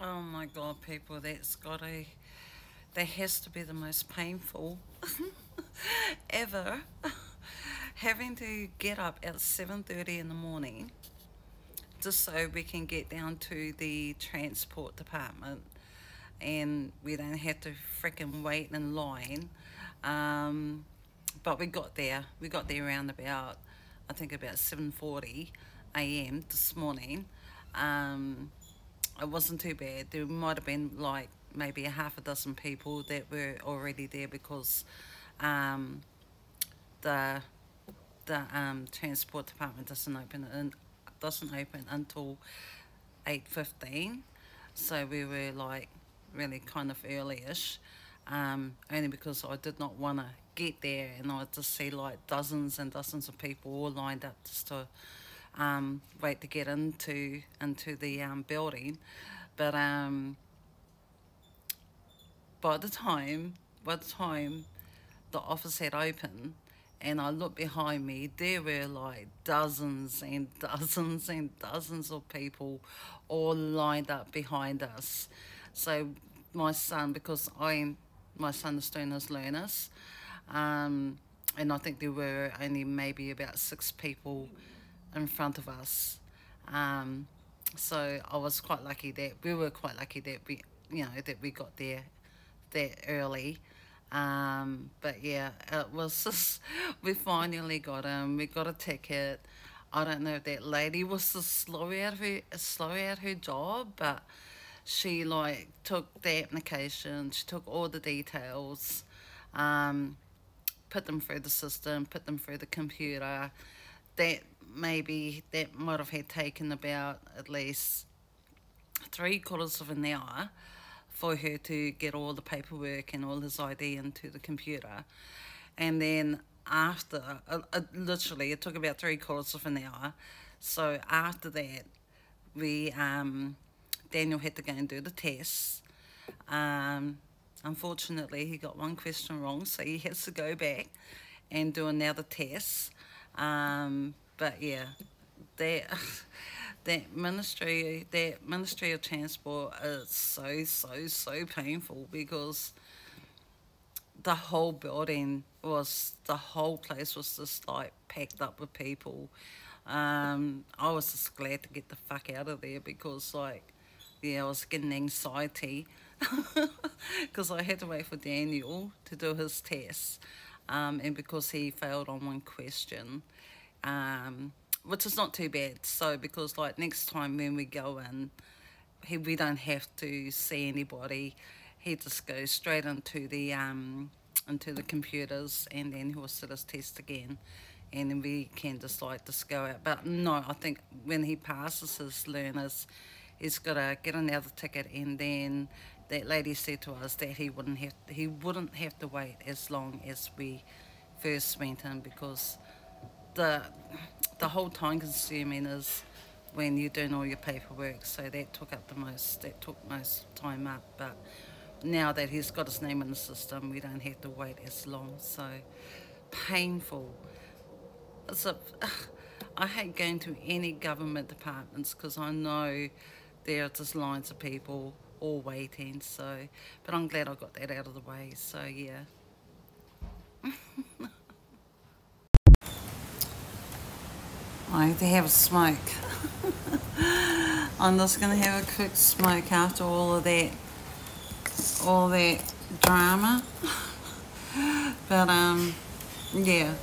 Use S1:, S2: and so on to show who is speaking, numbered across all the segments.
S1: Oh my god, people, that has to be the most painful ever. Having to get up at 7:30 in the morning just so we can get down to the transport department and we don't have to freaking wait in line. Um, but we got there. We got there around about, I think about 7:40 a.m. this morning. Um, it wasn't too bad. There might have been like maybe a half a dozen people that were already there because um, the transport department doesn't open until 8:15. So we were like really kind of early-ish, only because I did not want to get there and I just see like dozens and dozens of people all lined up just to wait to get into the building. But by the time by the time the office had opened and I looked behind me, there were like dozens and dozens and dozens of people all lined up behind us. So my son, because my son is doing his learners, um, and I think there were only maybe about 6 people in front of us. Um, so I was quite lucky that we were quite lucky that we got there that early. But yeah, it was just, we finally got him. We got a ticket. I don't know if that lady was just slow at her job, but she like took the application, she took all the details, um, put them through the system, put them through the computer. That maybe that might have had taken about at least 3/4 of an hour for her to get all the paperwork and all his ID into the computer. And then after, literally, it took about 3/4 of an hour. So after that, we Daniel had to go and do the tests. Um, Unfortunately, he got one question wrong, so he has to go back and do another test. But yeah, that that Ministry of Transport is so painful because the whole place was just like packed up with people. I was just glad to get the fuck out of there because like, yeah, I was getting anxiety because I had to wait for Daniel to do his test, and because he failed on one question, which is not too bad. So because like next time when we go in, we don't have to see anybody. He just goes straight into the computers, and then he'll sit his test again, and then we can just go out. But no, I think when he passes his learners, he's got to get another ticket, and then that lady said to us that he wouldn't have to wait as long as we first went in because the the whole time consuming is when you're doing all your paperwork. So that took most time up. But now that he's got his name in the system, we don't have to wait as long. So painful. It's a, I hate going to any government departments because I know there are just lines of people all waiting. So, but I'm glad I got that out of the way. So yeah. I need to have a smoke. I'm just gonna have a quick smoke after all that drama. But yeah.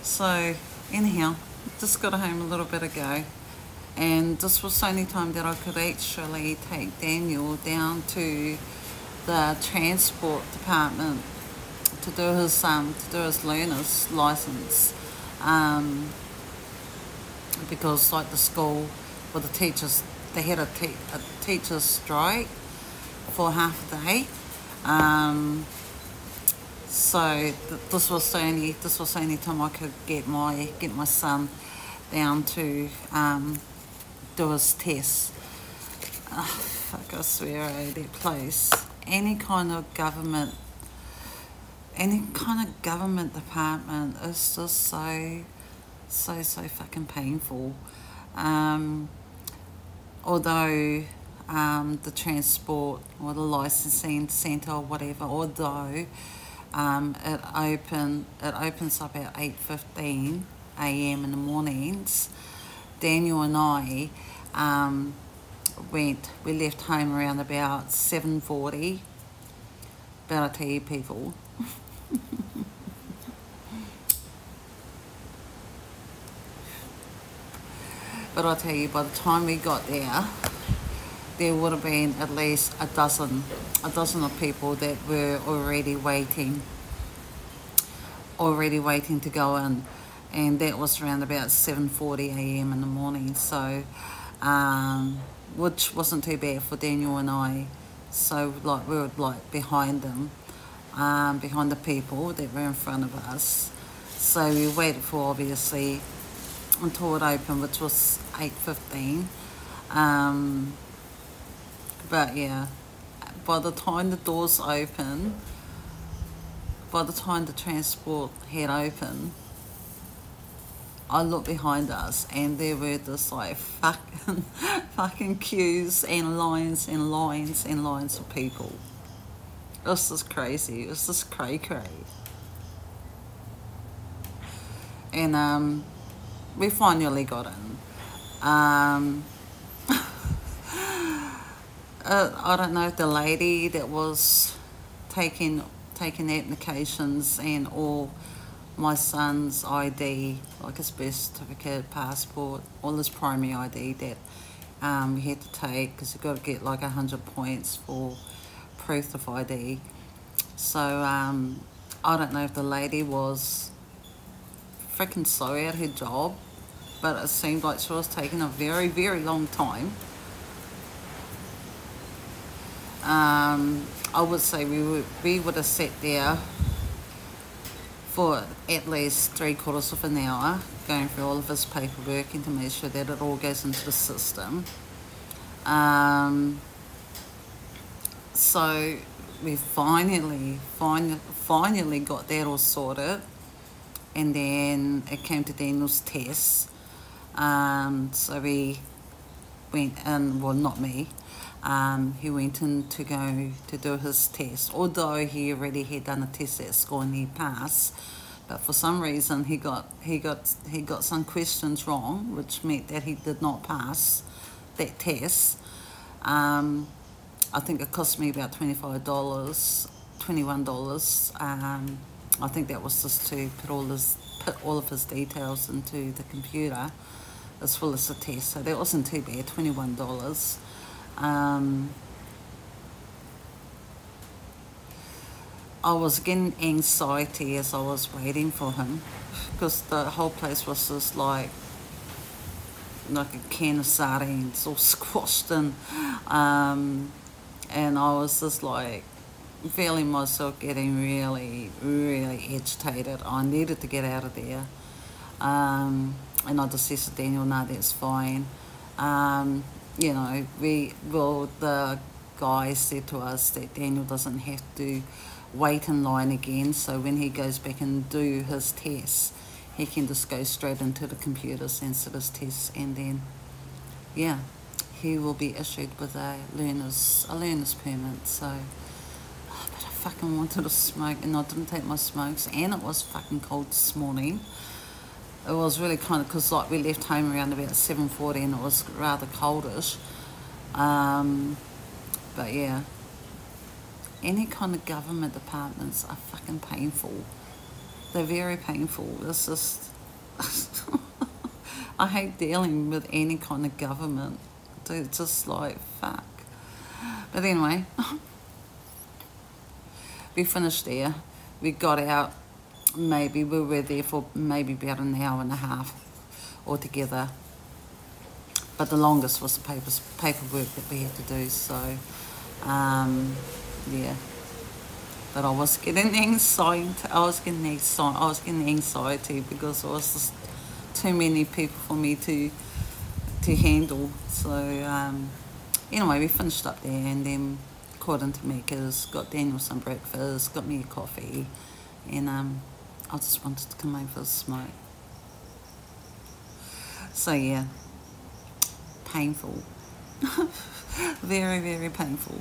S1: So anyhow, just got home a little bit ago, and this was the only time that I could actually take Daniel down to the transport department to do his learner's license. Um, because like the school or the teachers, they had a teacher's strike for half a day. So this was the only time I could get my son down to do his tests. Fuck, I swear, that place, any kind of government department is just so fucking painful. Although the transport or the licensing centre or whatever, although it opens up at 8:15 a.m. in the mornings. Daniel and I we left home around about 7:40. But I tell you, people, but I tell you, by the time we got there would have been at least a dozen of people that were already waiting to go in, and that was around about 7:40 a.m. in the morning. So, which wasn't too bad for Daniel and I. So, like, we were like behind them, behind the people that were in front of us. So we waited for, obviously, until it opened, which was 8:15. But yeah, by the time the doors opened, by the time the transport had opened, I looked behind us and there were just like fucking queues and lines and lines and lines of people. It was just crazy. It was just cray. And we finally got in. I don't know if the lady that was taking applications and all my son's ID, like his birth certificate, passport, all his primary ID that he had to take, because you've got to get like 100 points for proof of ID. So I don't know if the lady was freaking sorry at her job, but it seemed like she was taking a very, very long time. I would say we would have sat there for at least 3/4 of an hour going through all of his paperwork and to make sure that it all goes into the system. So we finally got that all sorted, and then it came to Daniel's test. So we went in, well, not me. He went in to go to do his test, although he already had done a test at school and he passed. But for some reason he got some questions wrong, which meant that he did not pass that test. I think it cost me about $21. I think that was just to put all of his details into the computer as well as the test. So that wasn't too bad, $21. I was getting anxiety as I was waiting for him, because the whole place was just like a can of sardines all squashed in, and I was just like feeling myself getting really, really agitated. I needed to get out of there, and I just said to Daniel, no, that's fine. You know, the guy said to us that Daniel doesn't have to wait in line again, so when he goes back and do his tests, he can just go straight into the computers and sit his tests, and then, yeah, he will be issued with a learner's permit. So, but I fucking wanted to smoke, and I didn't take my smokes, and it was fucking cold this morning. It was really kind of, because like we left home around about 7:40 and it was rather coldish. But yeah, any kind of government departments are fucking painful. They're very painful. It's just I hate dealing with any kind of government. It's just like, fuck. But anyway, we finished there. We got out. Maybe we were there for maybe about an hour and a half altogether, but the longest was the paperwork that we had to do. So yeah, but I was getting anxiety. I was getting anxiety because there was just too many people for me to handle. So anyway, we finished up there and then called into Macca's, got Daniel some breakfast, got me a coffee, and I just wanted to come home for a smoke. So yeah, painful. Very, very painful.